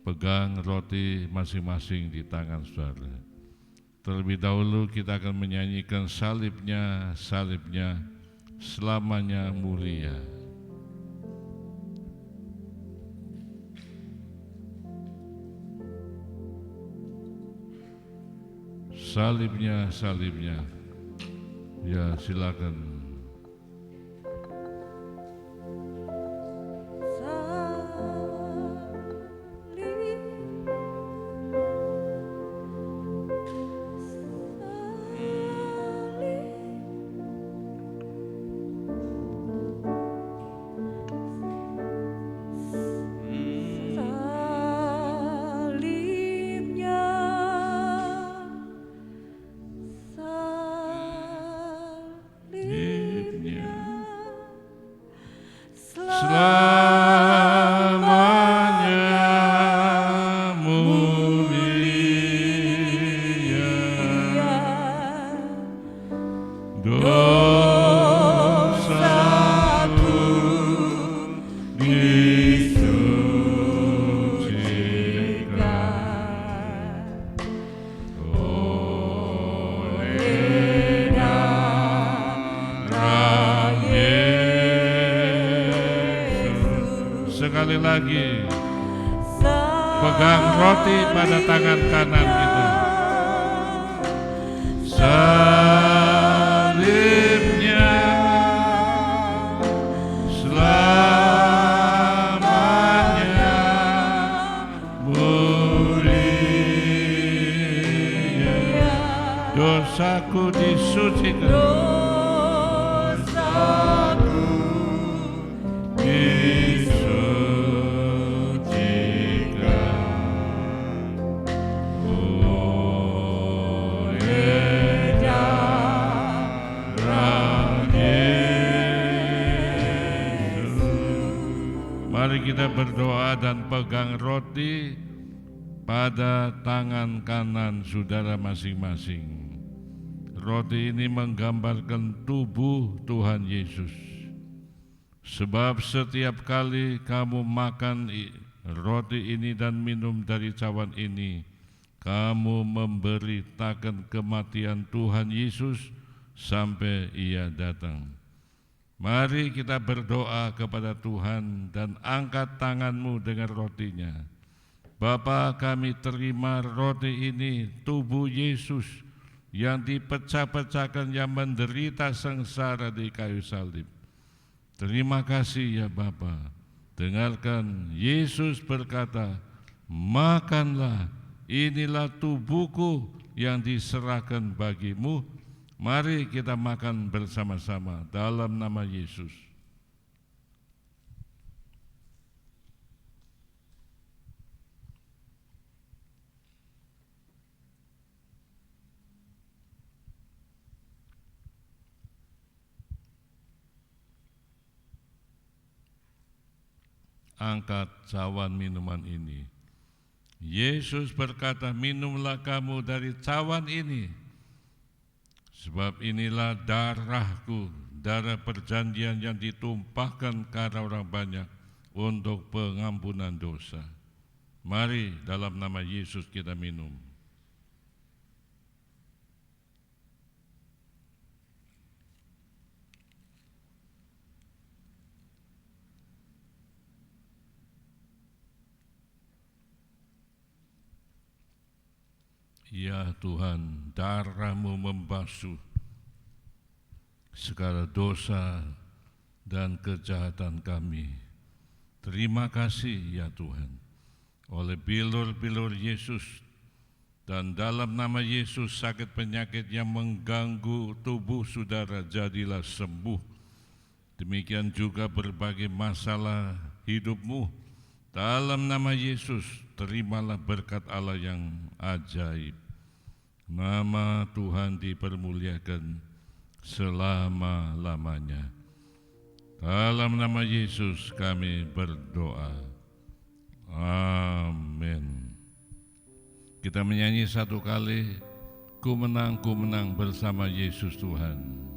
pegang roti masing-masing di tangan saudara. Terlebih dahulu kita akan menyanyikan salibnya, salibnya, selamanya mulia. Salibnya, salibnya. Ya, silakan. Salibnya, lagi. Pegang roti pada tangan kanan kita. Salibnya selamanya mulia. Dosaku disucikan. Mari kita berdoa dan pegang roti pada tangan kanan saudara masing-masing. Roti ini menggambarkan tubuh Tuhan Yesus. Sebab setiap kali kamu makan roti ini dan minum dari cawan ini, kamu memberitakan kematian Tuhan Yesus sampai Ia datang. Mari kita berdoa kepada Tuhan dan angkat tanganmu dengan rotinya. Bapa, kami terima roti ini, tubuh Yesus yang dipecah-pecahkan, yang menderita sengsara di kayu salib. Terima kasih ya Bapa. Dengarkan, Yesus berkata, makanlah, inilah tubuhku yang diserahkan bagimu. Mari kita makan bersama-sama dalam nama Yesus. Angkat cawan minuman ini. Yesus berkata, minumlah kamu dari cawan ini. Sebab inilah darahku, darah perjanjian yang ditumpahkan karena orang banyak untuk pengampunan dosa. Mari dalam nama Yesus kita minum. Ya Tuhan, darah-Mu membasuh segala dosa dan kejahatan kami. Terima kasih ya Tuhan, oleh bilur-bilur Yesus dan dalam nama Yesus sakit penyakit yang mengganggu tubuh saudara jadilah sembuh. Demikian juga berbagai masalah hidupmu. Dalam nama Yesus, terimalah berkat Allah yang ajaib. Nama Tuhan dipermuliakan selama-lamanya. Dalam nama Yesus kami berdoa. Amin. Kita menyanyi satu kali, ku menang bersama Yesus Tuhan.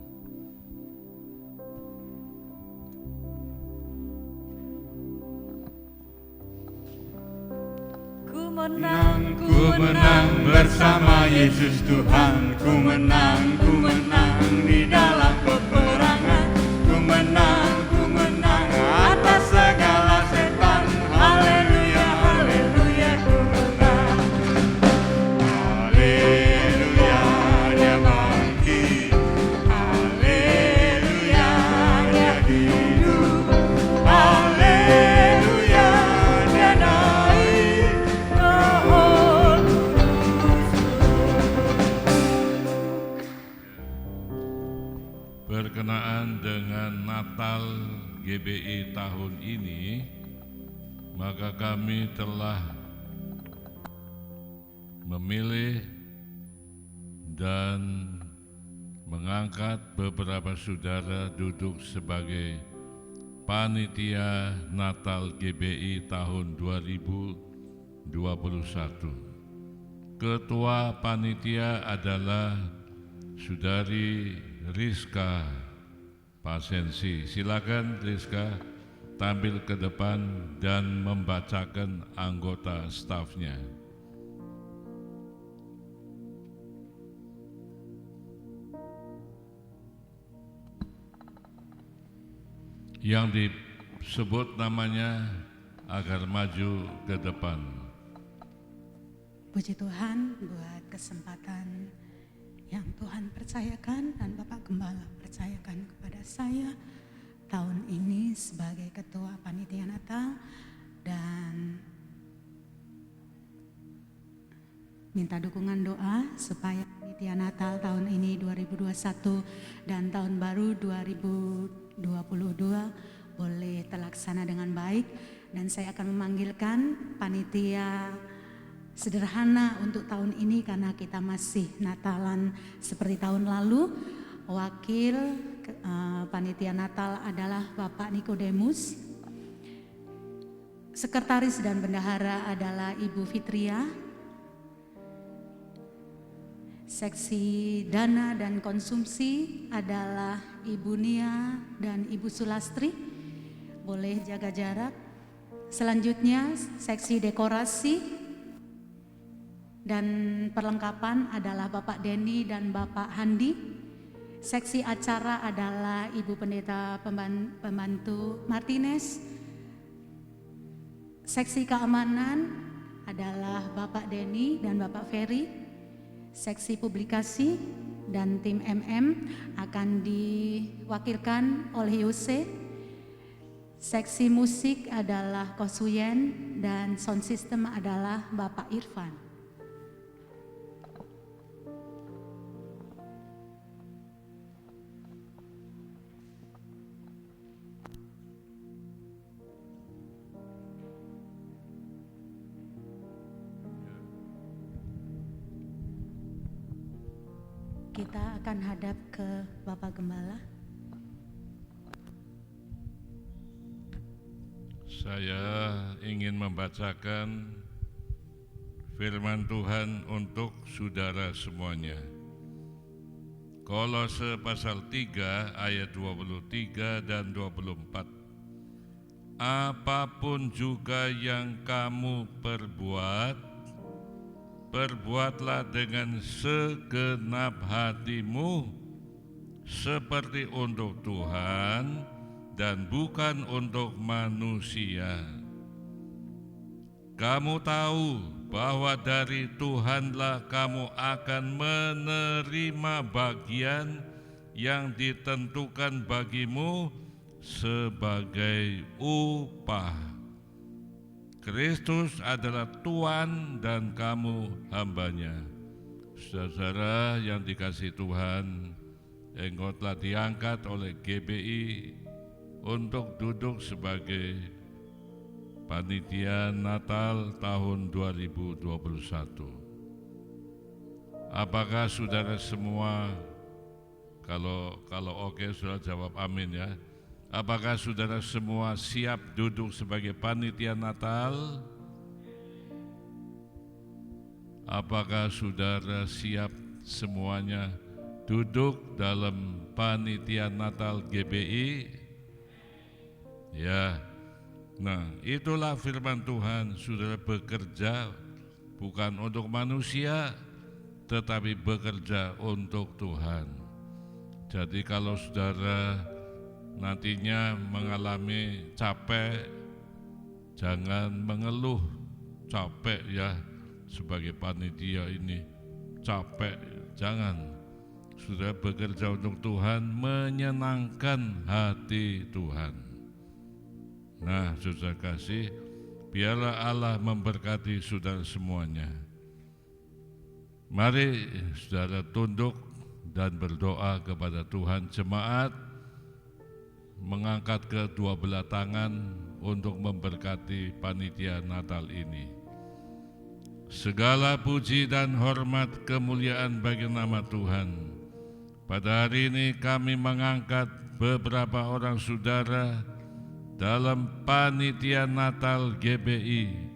Ku menang bersama Yesus Tuhan. Ku menang di dalam peperangan. Ku menang atas segala setan. Haleluya, haleluya, ku menang. Haleluya, Dia bangkit. Haleluya, Dia hidup. Haleluya, Dia naik. Berkenaan dengan Natal GBI tahun ini, maka kami telah memilih dan mengangkat beberapa saudara duduk sebagai panitia Natal GBI tahun 2021. Ketua panitia adalah Saudari Rizka Pasensi. Silakan Rizka tampil ke depan dan membacakan anggota stafnya. Yang disebut namanya agar maju ke depan. Puji Tuhan buat kesempatan yang Tuhan percayakan dan Bapak Gembala percayakan kepada saya tahun ini sebagai Ketua Panitia Natal, dan minta dukungan doa supaya Panitia Natal tahun ini 2021 dan tahun baru 2022 boleh terlaksana dengan baik. Dan saya akan memanggilkan panitia sederhana untuk tahun ini karena kita masih Natalan seperti tahun lalu. Wakil panitia Natal adalah Bapak Nikodemus. Sekretaris dan bendahara adalah Ibu Fitria. Seksi dana dan konsumsi adalah Ibu Nia dan Ibu Sulastri. Boleh jaga jarak. Selanjutnya seksi dekorasi dan perlengkapan adalah Bapak Denny dan Bapak Handi. Seksi acara adalah Ibu Pendeta Pembantu Martinez. Seksi keamanan adalah Bapak Denny dan Bapak Ferry. Seksi publikasi dan tim MM akan diwakilkan oleh Yose. Seksi musik adalah Kosuyen dan sound system adalah Bapak Irfan. Kita akan hadap ke Bapak Gembala. Saya ingin membacakan firman Tuhan untuk saudara semuanya. Kolose pasal 3 ayat 23 dan 24. Apapun juga yang kamu perbuat, perbuatlah dengan segenap hatimu seperti untuk Tuhan dan bukan untuk manusia. Kamu tahu bahwa dari Tuhanlah kamu akan menerima bagian yang ditentukan bagimu sebagai upah. Kristus adalah Tuhan dan kamu hambanya. Saudara yang dikasihi Tuhan, engkau telah diangkat oleh GBI untuk duduk sebagai Panitia Natal tahun 2021. Apakah saudara semua, kalau oke, saudara jawab amin ya. Apakah saudara semua siap duduk sebagai Panitia Natal? Apakah saudara siap semuanya duduk dalam Panitia Natal GBI? Ya, nah itulah firman Tuhan. Saudara bekerja bukan untuk manusia, tetapi bekerja untuk Tuhan. Jadi kalau saudara nantinya mengalami capek, jangan mengeluh capek ya, sebagai panitia ini capek, jangan. Saudara bekerja untuk Tuhan, menyenangkan hati Tuhan. Nah, saudara kasih, biarlah Allah memberkati saudara semuanya. Mari saudara tunduk dan berdoa kepada Tuhan. Jemaat mengangkat kedua belah tangan untuk memberkati panitia Natal ini. Segala puji dan hormat kemuliaan bagi nama Tuhan. Pada hari ini kami mengangkat beberapa orang saudara dalam panitia Natal GBI.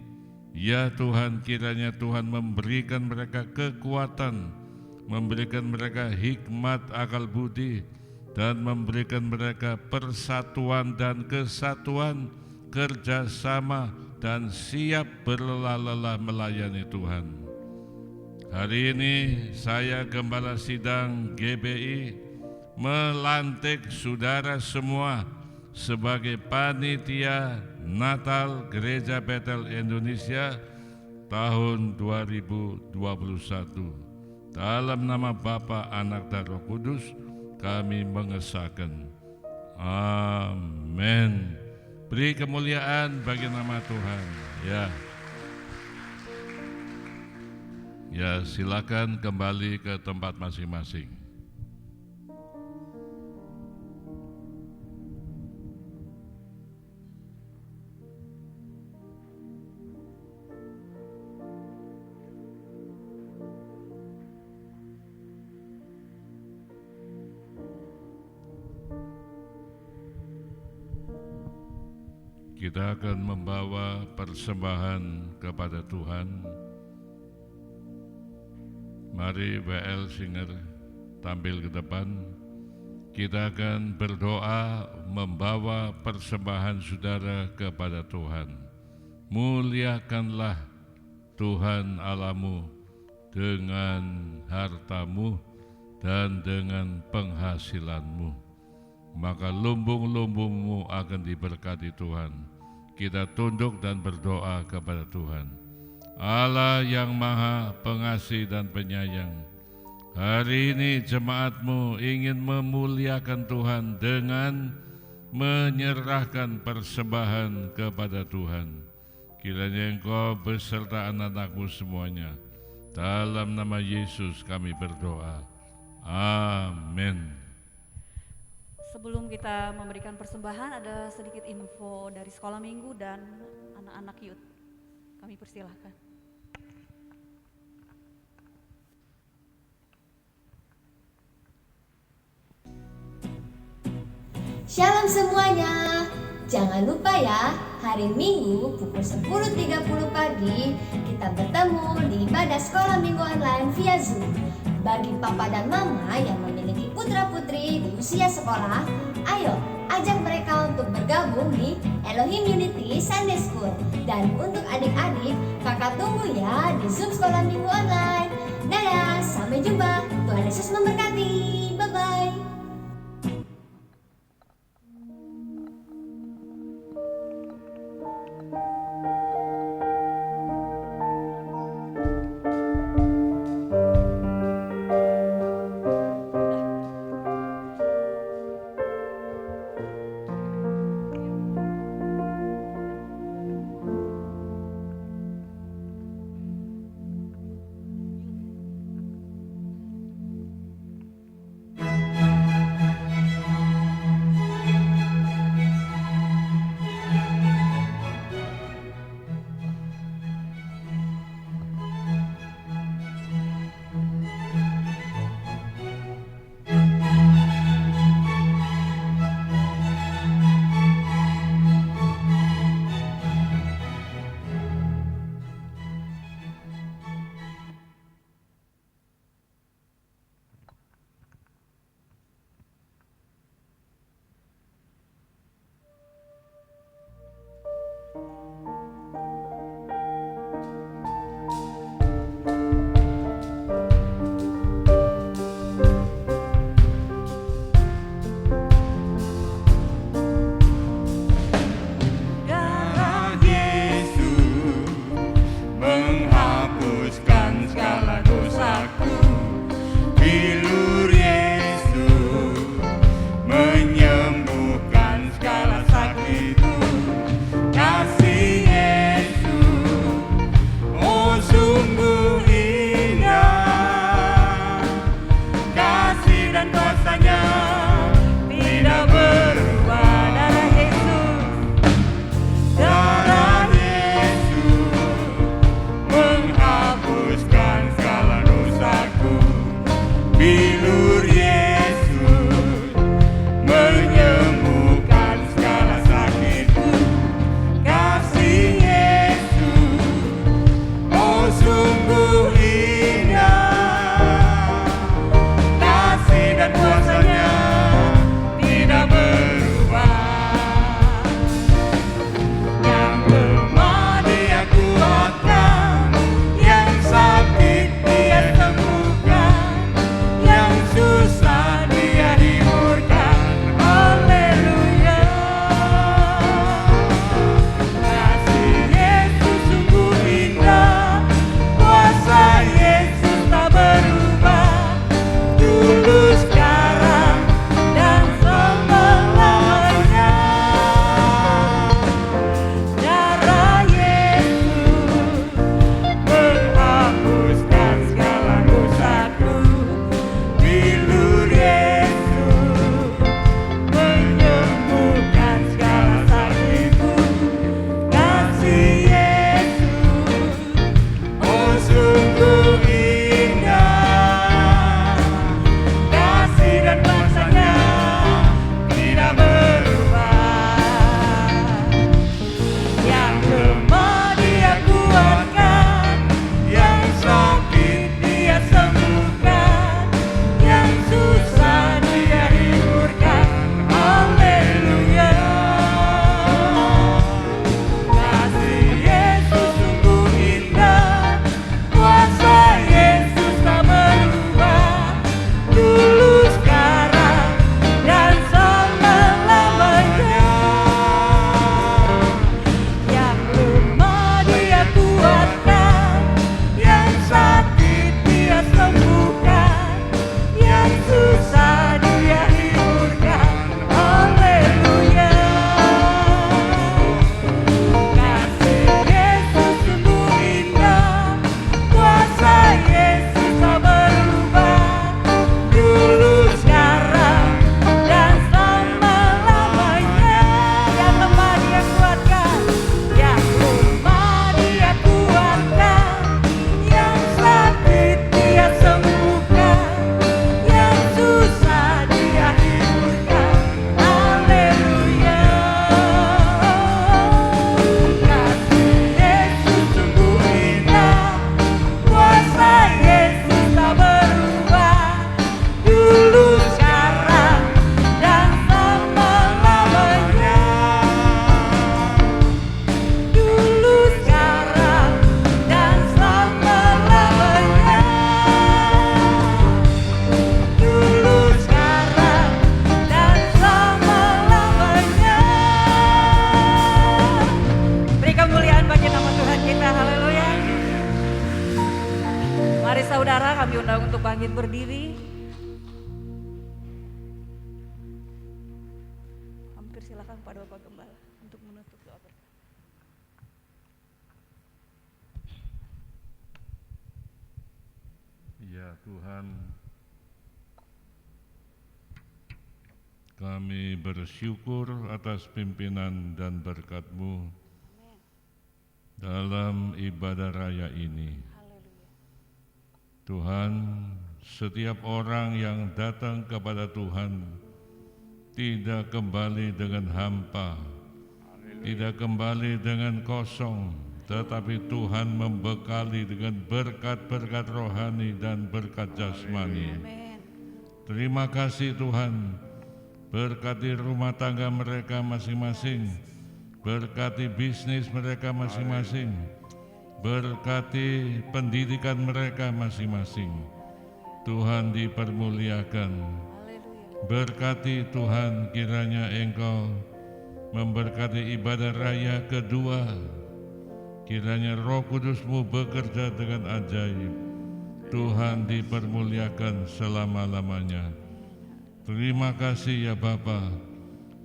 Ya Tuhan, kiranya Tuhan memberikan mereka kekuatan, memberikan mereka hikmat akal budi, dan memberikan mereka persatuan dan kesatuan, kerjasama, dan siap berlelah-lelah melayani Tuhan. Hari ini saya Gembala Sidang GBI melantik saudara semua sebagai panitia Natal Gereja Betel Indonesia tahun 2021. Dalam nama Bapa, Anak, dan Roh Kudus kami mengesahkan. Amin. Beri kemuliaan bagi nama Tuhan. Ya, silakan kembali ke tempat masing-masing. Kita akan membawa persembahan kepada Tuhan. Mari WL Singer tampil ke depan. Kita akan berdoa membawa persembahan saudara kepada Tuhan. Muliakanlah Tuhan Allahmu dengan hartamu dan dengan penghasilanmu, maka lumbung-lumbungmu akan diberkati Tuhan. Kita tunduk dan berdoa kepada Tuhan. Allah yang Maha Pengasih dan Penyayang, hari ini jemaatmu ingin memuliakan Tuhan dengan menyerahkan persembahan kepada Tuhan. Kiranya Engkau beserta anak-anakmu semuanya, dalam nama Yesus kami berdoa. Amin. Sebelum kita memberikan persembahan, ada sedikit info dari sekolah minggu dan anak-anak youth. Kami persilahkan. Shalom semuanya. Jangan lupa ya, hari Minggu pukul 10.30 pagi kita bertemu di ibadah sekolah minggu online via Zoom. Bagi papa dan mama yang memiliki putra-putri di usia sekolah, ayo ajak mereka untuk bergabung di Elohim Unity Sunday School. Dan untuk adik-adik, kakak tunggu ya di Zoom sekolah minggu online. Dadah, sampai jumpa. Tuhan Yesus memberkati. Bye-bye. Mari saudara kami undang untuk bangkit berdiri. Hampir silakan kepada Bapak Gembala untuk menutup doa berkat. Ya Tuhan, kami bersyukur atas pimpinan dan berkat-Mu dalam ibadah raya ini. Tuhan, setiap orang yang datang kepada Tuhan tidak kembali dengan hampa, tidak kembali dengan kosong, tetapi Tuhan membekali dengan berkat-berkat rohani dan berkat jasmani. Amin. Terima kasih Tuhan, berkati rumah tangga mereka masing-masing, berkati bisnis mereka masing-masing, berkati pendidikan mereka masing-masing. Tuhan dipermuliakan. Berkati Tuhan, kiranya Engkau memberkati ibadah raya kedua. Kiranya Roh Kudus-Mu bekerja dengan ajaib. Tuhan dipermuliakan selama-lamanya. Terima kasih ya Bapa.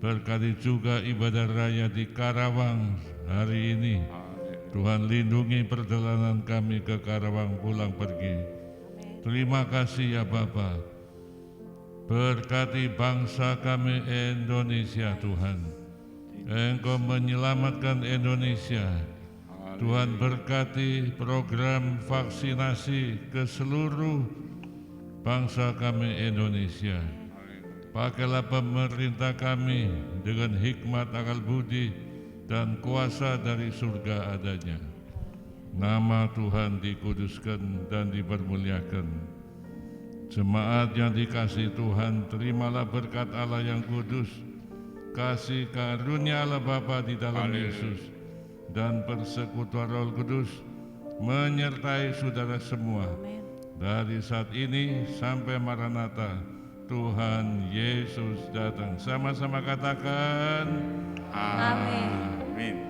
Berkati juga ibadah raya di Karawang hari ini. Tuhan lindungi perjalanan kami ke Karawang pulang pergi. Terima kasih ya Bapa. Berkati bangsa kami Indonesia Tuhan. Engkau menyelamatkan Indonesia. Tuhan berkati program vaksinasi ke seluruh bangsa kami Indonesia. Pakailah pemerintah kami dengan hikmat, akal budi, dan kuasa dari surga adanya. Nama Tuhan dikuduskan dan dipermuliakan. Jemaat yang dikasihi Tuhan, terimalah berkat Allah yang kudus, kasih karunia Allah Bapa di dalam Yesus, dan persekutuan Roh Kudus menyertai saudara semua. Dari saat ini sampai Maranatha, Tuhan Yesus datang. Sama-sama katakan Amin. Amin.